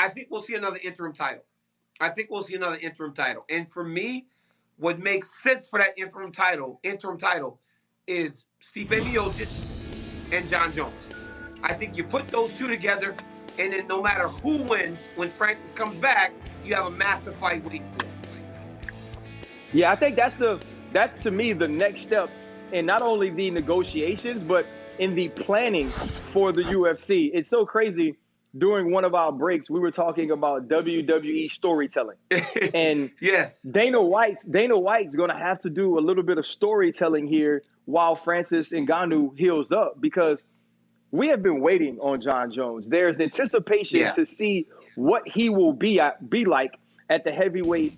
I think we'll see another interim title. And for me, what makes sense for that interim title is Stipe Miocic and Jon Jones. I think you put those two together, and then no matter who wins, when Francis comes back, you have a massive fight waiting for him. Yeah, I think that's to me the next step in not only the negotiations but in the planning for the UFC. It's so crazy. During one of our breaks, we were talking about WWE storytelling, and Yes. Dana White's going to have to do a little bit of storytelling here while Francis Ngannou heals up, because we have been waiting on Jon Jones. There's anticipation to see what he will be like at the heavyweight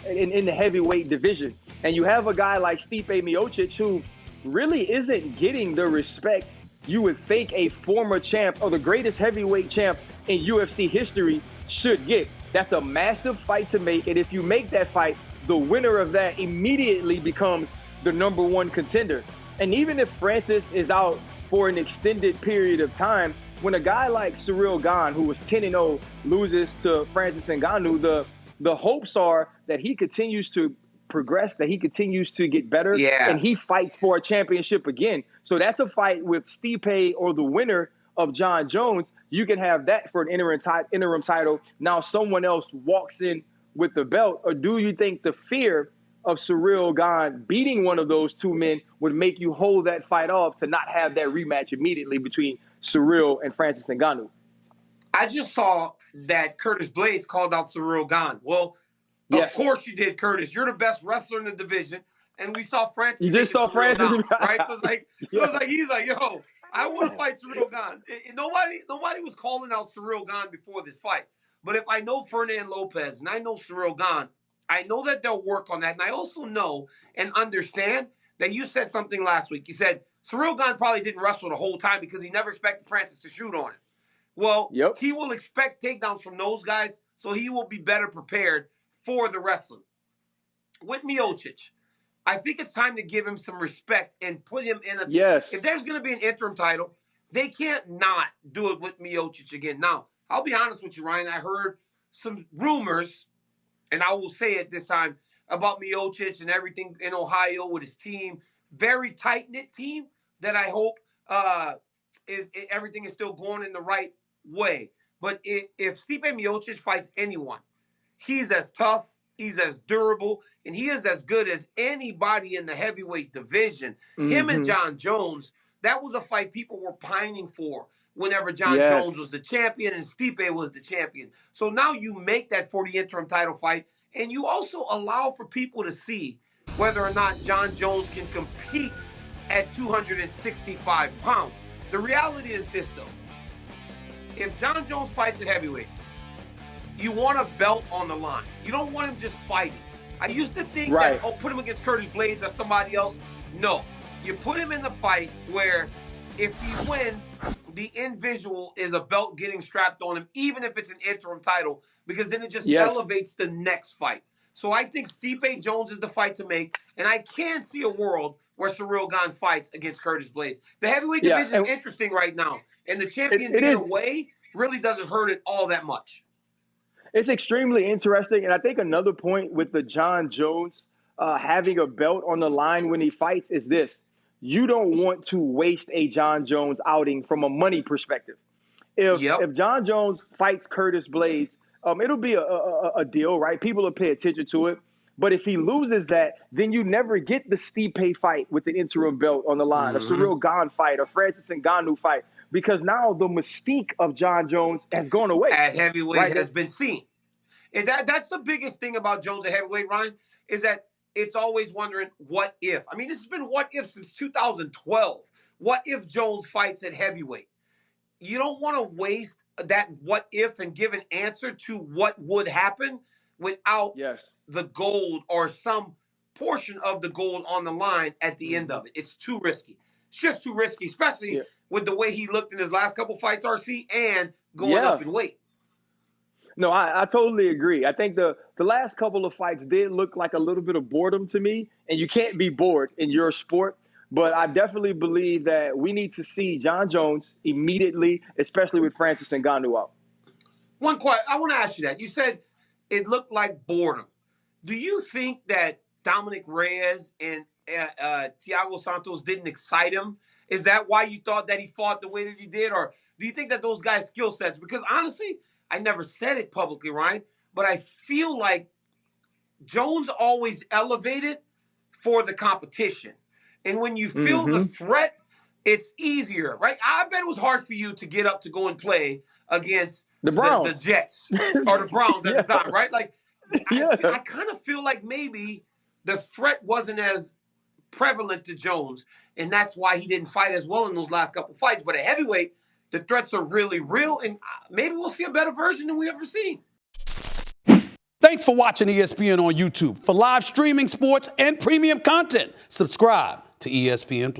in the heavyweight division. And you have a guy like Stipe Miocic who really isn't getting the respect you would think a former champ or the greatest heavyweight champ in UFC history should get. That's a massive fight to make. And if you make that fight, the winner of that immediately becomes the number one contender. And even if Francis is out for an extended period of time, when a guy like Ciryl Gane, who was 10-0, loses to Francis Ngannou, the hopes are that he continues to progress, that he continues to get better, and he fights for a championship again. So that's a fight with Stipe or the winner of Jon Jones. You can have that for an interim title. Now someone else walks in with the belt. Or do you think the fear of Ciryl Gane beating one of those two men would make you hold that fight off to not have that rematch immediately between Ciryl and Francis Ngannou? I just saw that Curtis Blades called out Ciryl Gane. Well, of course you did, Curtis. You're the best wrestler in the division. And we saw Francis. You just saw Francis, Gane, right? So it's like he's like, yo, I want to fight Ciryl Gane. Nobody was calling out Ciryl Gane before this fight. But if I know Fernand Lopez and I know Ciryl Gane, I know that they'll work on that. And I also know and understand that you said something last week. You said Ciryl Gane probably didn't wrestle the whole time because he never expected Francis to shoot on him. Well, he will expect takedowns from those guys, so he will be better prepared for the wrestling. With Miocic, I think it's time to give him some respect and put him in a... If there's going to be an interim title, they can't not do it with Miocic again. Now, I'll be honest with you, Ryan. I heard some rumors, and I will say it this time, about Miocic and everything in Ohio with his team. Very tight-knit team that I hope everything is still going in the right way. But if Stipe Miocic fights anyone, he's as tough, he's as durable, and he is as good as anybody in the heavyweight division. Him and Jon Jones, that was a fight people were pining for whenever Jon Jones was the champion and Stipe was the champion. So now you make that for the interim title fight, and you also allow for people to see whether or not Jon Jones can compete at 265 pounds. The reality is this, though. If Jon Jones fights at heavyweight, you want a belt on the line. You don't want him just fighting. I used to think that, put him against Curtis Blades or somebody else. No. You put him in the fight where if he wins, the end visual is a belt getting strapped on him, even if it's an interim title, because then it just elevates the next fight. So I think Stipe Jones is the fight to make, and I can see a world where Ciryl Gane fights against Curtis Blades. The heavyweight division is interesting right now, and the champion being away really doesn't hurt it all that much. It's extremely interesting, and I think another point with the Jon Jones having a belt on the line when he fights is this. You don't want to waste a Jon Jones outing from a money perspective. If Jon Jones fights Curtis Blades, it'll be a deal, right? People will pay attention to it. But if he loses that, then you never get the Stipe fight with the interim belt on the line, a Ciryl Gane fight, a Francis Ngannou fight, because now the mystique of Jon Jones has gone away. At heavyweight has been seen. And that's the biggest thing about Jones at heavyweight, Ryan, is that it's always wondering what if. I mean, this has been what if since 2012. What if Jones fights at heavyweight? You don't want to waste that what if and give an answer to what would happen without the gold or some portion of the gold on the line at the end of it. It's too risky. It's just too risky, especially with the way he looked in his last couple fights, RC, and going up in weight. No, I totally agree. I think the last couple of fights did look like a little bit of boredom to me, and you can't be bored in your sport. But I definitely believe that we need to see Jon Jones immediately, especially with Francis Ngannou out. One question. I want to ask you that. You said it looked like boredom. Do you think that Dominic Reyes and Thiago Santos didn't excite him? Is that why you thought that he fought the way that he did? Or do you think that those guys' skill sets? Because honestly, I never said it publicly, Ryan, but I feel like Jones always elevated for the competition. And when you feel the threat, it's easier, right? I bet it was hard for you to get up to go and play against the Jets or the Browns at the time, right? Like, I kind of feel like maybe the threat wasn't as prevalent to Jones, and that's why he didn't fight as well in those last couple fights. But at heavyweight, the threats are really real, and maybe we'll see a better version than we've ever seen. Thanks for watching ESPN on YouTube. For live streaming sports and premium content, subscribe to ESPN+.